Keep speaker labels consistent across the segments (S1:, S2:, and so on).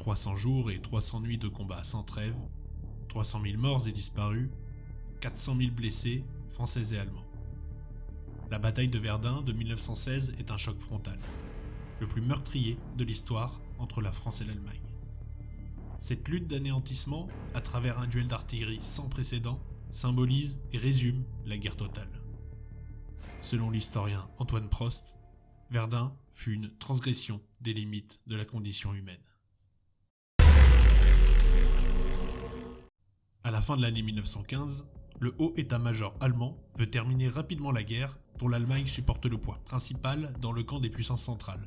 S1: 300 jours et 300 nuits de combats sans trêve, 300 000 morts et disparus, 400 000 blessés, français et allemands. La bataille de Verdun de 1916 est un choc frontal, le plus meurtrier de l'histoire entre la France et l'Allemagne. Cette lutte d'anéantissement, à travers un duel d'artillerie sans précédent, symbolise et résume la guerre totale. Selon l'historien Antoine Prost, Verdun fut une transgression des limites de la condition humaine. À la fin de l'année 1915, le haut état-major allemand veut terminer rapidement la guerre dont l'Allemagne supporte le poids principal dans le camp des puissances centrales.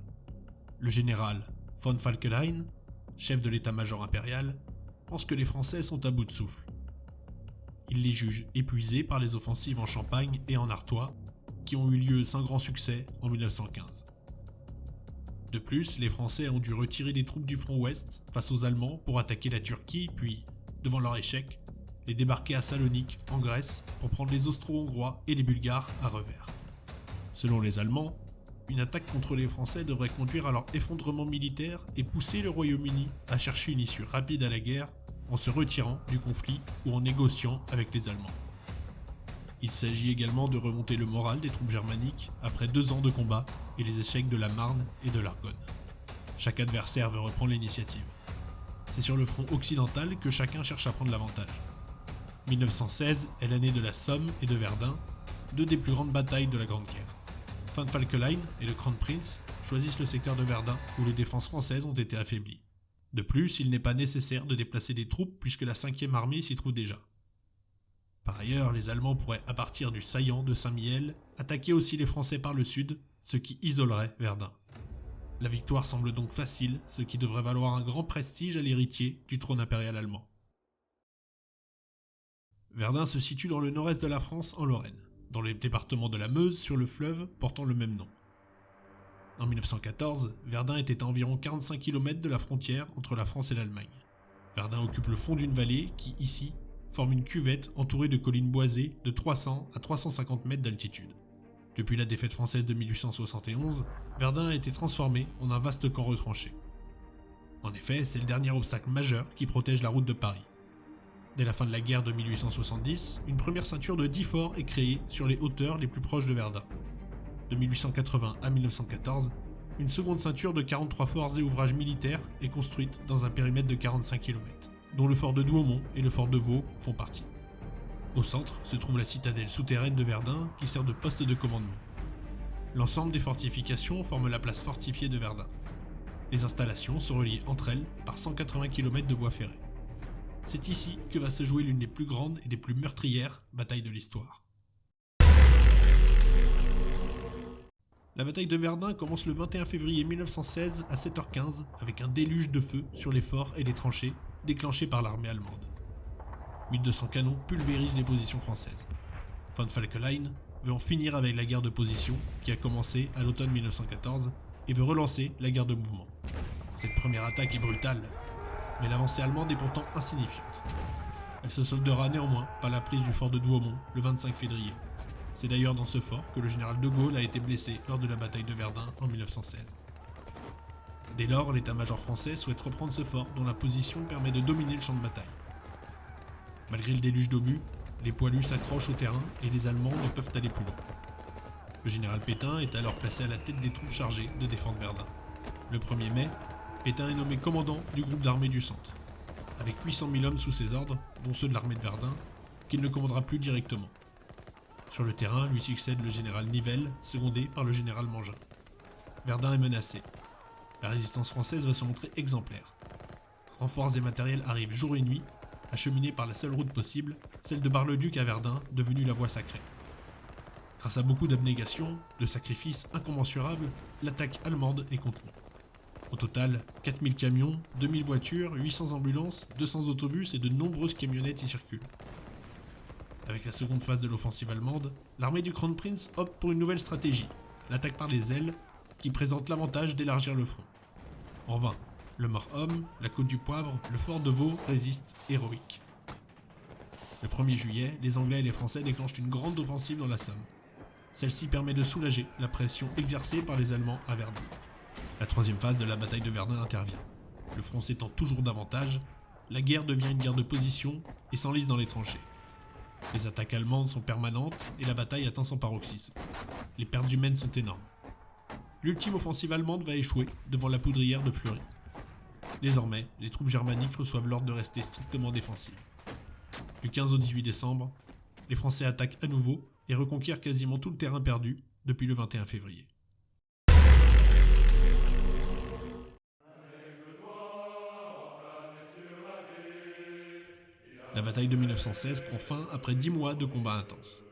S1: Le général von Falkenhayn, chef de l'état-major impérial, pense que les Français sont à bout de souffle. Il les juge épuisés par les offensives en Champagne et en Artois, qui ont eu lieu sans grand succès en 1915. De plus, les Français ont dû retirer des troupes du front ouest face aux Allemands pour attaquer la Turquie, puis, devant leur échec, les débarquer à Salonique, en Grèce, pour prendre les Austro-Hongrois et les Bulgares à revers. Selon les Allemands, une attaque contre les Français devrait conduire à leur effondrement militaire et pousser le Royaume-Uni à chercher une issue rapide à la guerre en se retirant du conflit ou en négociant avec les Allemands. Il s'agit également de remonter le moral des troupes germaniques après 2 ans de combat et les échecs de la Marne et de l'Argonne. Chaque adversaire veut reprendre l'initiative. C'est sur le front occidental que chacun cherche à prendre l'avantage. 1916 est l'année de la Somme et de Verdun, 2 des plus grandes batailles de la Grande Guerre. Von Falkenhayn et le Kronprinz choisissent le secteur de Verdun où les défenses françaises ont été affaiblies. De plus, il n'est pas nécessaire de déplacer des troupes puisque la 5e armée s'y trouve déjà. Par ailleurs, les Allemands pourraient, à partir du saillant de Saint-Mihiel, attaquer aussi les Français par le sud, ce qui isolerait Verdun. La victoire semble donc facile, ce qui devrait valoir un grand prestige à l'héritier du trône impérial allemand. Verdun se situe dans le nord-est de la France, en Lorraine, dans le département de la Meuse sur le fleuve portant le même nom. En 1914, Verdun était à environ 45 km de la frontière entre la France et l'Allemagne. Verdun occupe le fond d'une vallée qui, ici, forme une cuvette entourée de collines boisées de 300 à 350 mètres d'altitude. Depuis la défaite française de 1871, Verdun a été transformé en un vaste camp retranché. En effet, c'est le dernier obstacle majeur qui protège la route de Paris. Dès la fin de la guerre de 1870, une première ceinture de 10 forts est créée sur les hauteurs les plus proches de Verdun. De 1880 à 1914, une seconde ceinture de 43 forts et ouvrages militaires est construite dans un périmètre de 45 km, dont le fort de Douaumont et le fort de Vaux font partie. Au centre se trouve la citadelle souterraine de Verdun qui sert de poste de commandement. L'ensemble des fortifications forme la place fortifiée de Verdun. Les installations sont reliées entre elles par 180 km de voies ferrées. C'est ici que va se jouer l'une des plus grandes et des plus meurtrières batailles de l'histoire. La bataille de Verdun commence le 21 février 1916 à 7h15 avec un déluge de feu sur les forts et les tranchées déclenché par l'armée allemande. 1200 canons pulvérisent les positions françaises. Von Falkenhayn veut en finir avec la guerre de position qui a commencé à l'automne 1914 et veut relancer la guerre de mouvement. Cette première attaque est brutale, mais l'avancée allemande est pourtant insignifiante. Elle se soldera néanmoins par la prise du fort de Douaumont le 25 février. C'est d'ailleurs dans ce fort que le général de Gaulle a été blessé lors de la bataille de Verdun en 1916. Dès lors, l'état-major français souhaite reprendre ce fort dont la position permet de dominer le champ de bataille. Malgré le déluge d'obus, les poilus s'accrochent au terrain et les Allemands ne peuvent aller plus loin. Le général Pétain est alors placé à la tête des troupes chargées de défendre Verdun. Le 1er mai, Pétain est nommé commandant du groupe d'armées du centre, avec 800 000 hommes sous ses ordres, dont ceux de l'armée de Verdun, qu'il ne commandera plus directement. Sur le terrain, lui succède le général Nivelle, secondé par le général Mangin. Verdun est menacé. La résistance française va se montrer exemplaire. Renforts et matériels arrivent jour et nuit, acheminés par la seule route possible, celle de Bar-le-Duc à Verdun, devenue la voie sacrée. Grâce à beaucoup d'abnégation, de sacrifices incommensurables, l'attaque allemande est contenue. Au total, 4000 camions, 2000 voitures, 800 ambulances, 200 autobus et de nombreuses camionnettes y circulent. Avec la seconde phase de l'offensive allemande, l'armée du Kronprinz opte pour une nouvelle stratégie, l'attaque par les ailes, qui présente l'avantage d'élargir le front. En vain, le Mort-Homme, la Côte du Poivre, le fort de Vaux résistent héroïques. Le 1er juillet, les Anglais et les Français déclenchent une grande offensive dans la Somme. Celle-ci permet de soulager la pression exercée par les Allemands à Verdun. La 3e phase de la bataille de Verdun intervient. Le front s'étend toujours davantage, la guerre devient une guerre de position et s'enlise dans les tranchées. Les attaques allemandes sont permanentes et la bataille atteint son paroxysme. Les pertes humaines sont énormes. L'ultime offensive allemande va échouer devant la poudrière de Fleury. Désormais, les troupes germaniques reçoivent l'ordre de rester strictement défensives. Du 15 au 18 décembre, les Français attaquent à nouveau et reconquièrent quasiment tout le terrain perdu depuis le 21 février. La bataille de 1916 prend fin après 10 mois de combats intenses.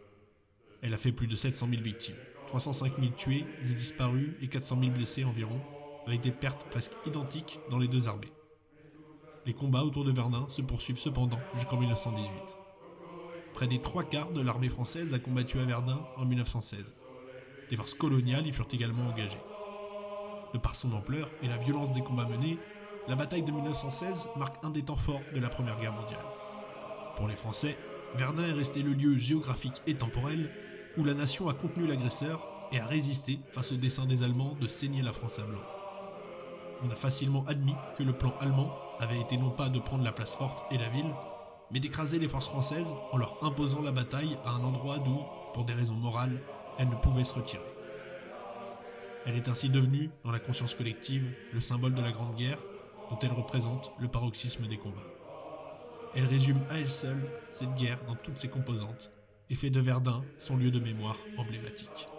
S1: Elle a fait plus de 700 000 victimes, 305 000 tués et disparus et 400 000 blessés environ, avec des pertes presque identiques dans les deux armées. Les combats autour de Verdun se poursuivent cependant jusqu'en 1918. Près des 3/4 de l'armée française a combattu à Verdun en 1916. Des forces coloniales y furent également engagées. De par son ampleur et la violence des combats menés, la bataille de 1916 marque un des temps forts de la Première Guerre mondiale. Pour les Français, Verdun est resté le lieu géographique et temporel où la nation a contenu l'agresseur et a résisté face au dessein des Allemands de saigner la France à blanc. On a facilement admis que le plan allemand avait été non pas de prendre la place forte et la ville, mais d'écraser les forces françaises en leur imposant la bataille à un endroit d'où, pour des raisons morales, elles ne pouvaient se retirer. Elle est ainsi devenue, dans la conscience collective, le symbole de la Grande Guerre, dont elle représente le paroxysme des combats. Elle résume à elle seule cette guerre dans toutes ses composantes et fait de Verdun son lieu de mémoire emblématique.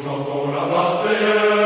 S2: Chantons la Marseillaise.